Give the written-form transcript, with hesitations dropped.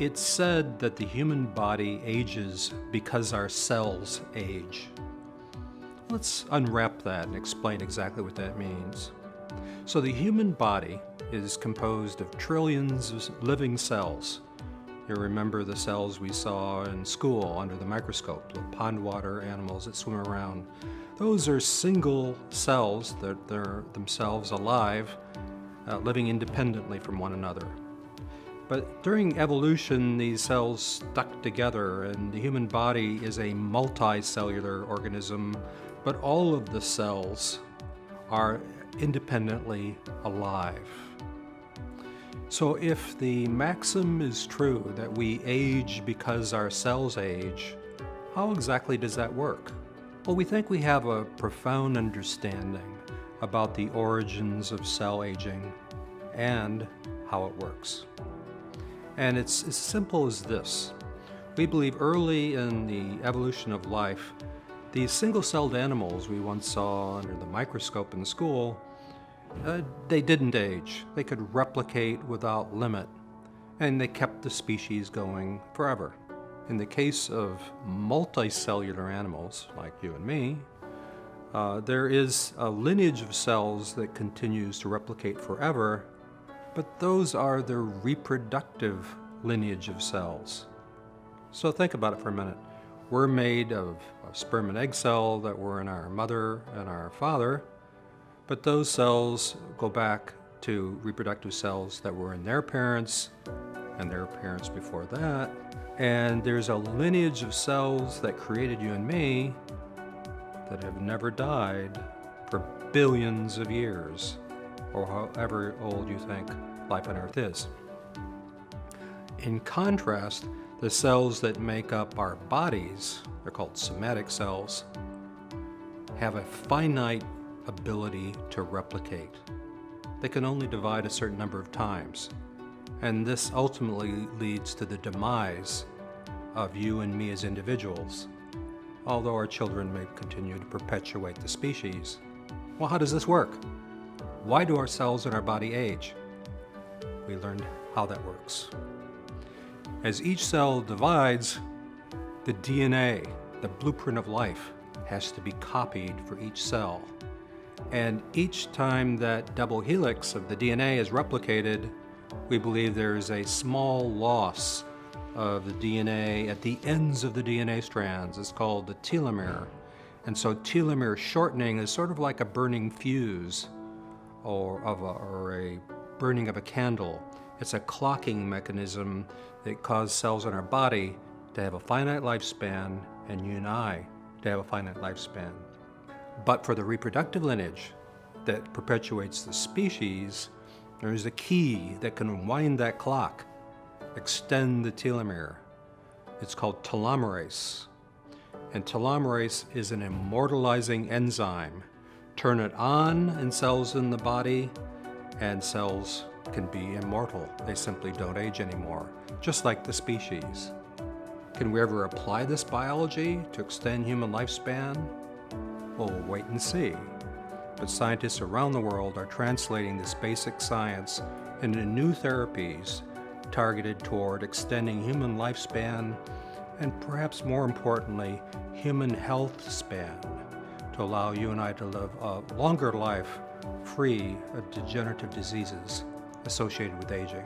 It's said that the human body ages because our cells age. Let's unwrap that and explain exactly what that means. So the human body is composed of trillions of living cells. You remember the cells we saw in school under the microscope, the pond water animals that swim around. Those are single cells that they're themselves alive, living independently from one another. But during evolution, these cells stuck together, and the human body is a multicellular organism, but all of the cells are independently alive. So if the maxim is true that we age because our cells age, how exactly does that work? Well, we think we have a profound understanding about the origins of cell aging and how it works. And it's as simple as this. We believe early in the evolution of life, these single-celled animals we once saw under the microscope in school, they didn't age. They could replicate without limit, and they kept the species going forever. In the case of multicellular animals, like you and me, there is a lineage of cells that continues to replicate forever, but those are the reproductive lineage of cells. So think about it for a minute. We're made of a sperm and egg cell that were in our mother and our father, but those cells go back to reproductive cells that were in their parents and their parents before that. And there's a lineage of cells that created you and me that have never died for billions of years, or however old you think life on Earth is. In contrast, the cells that make up our bodies, they're called somatic cells, have a finite ability to replicate. They can only divide a certain number of times, and this ultimately leads to the demise of you and me as individuals, although our children may continue to perpetuate the species. Well, how does this work? Why do our cells in our body age? We learned how that works. As each cell divides, the DNA, the blueprint of life, has to be copied for each cell. And each time that double helix of the DNA is replicated, we believe there is a small loss of the DNA at the ends of the DNA strands. It's called the telomere. And so telomere shortening is sort of like a burning fuse or a burning of a candle. It's a clocking mechanism that causes cells in our body to have a finite lifespan, and you and I to have a finite lifespan. But for the reproductive lineage that perpetuates the species, there is a key that can wind that clock, extend the telomere. It's called telomerase. And telomerase is an immortalizing enzyme. Turn it on in cells in the body, and cells can be immortal. They simply don't age anymore, just like the species. Can we ever apply this biology to extend human lifespan? Well, we'll wait and see. But scientists around the world are translating this basic science into new therapies targeted toward extending human lifespan and, perhaps more importantly, human health span, to allow you and I to live a longer life free of degenerative diseases associated with aging.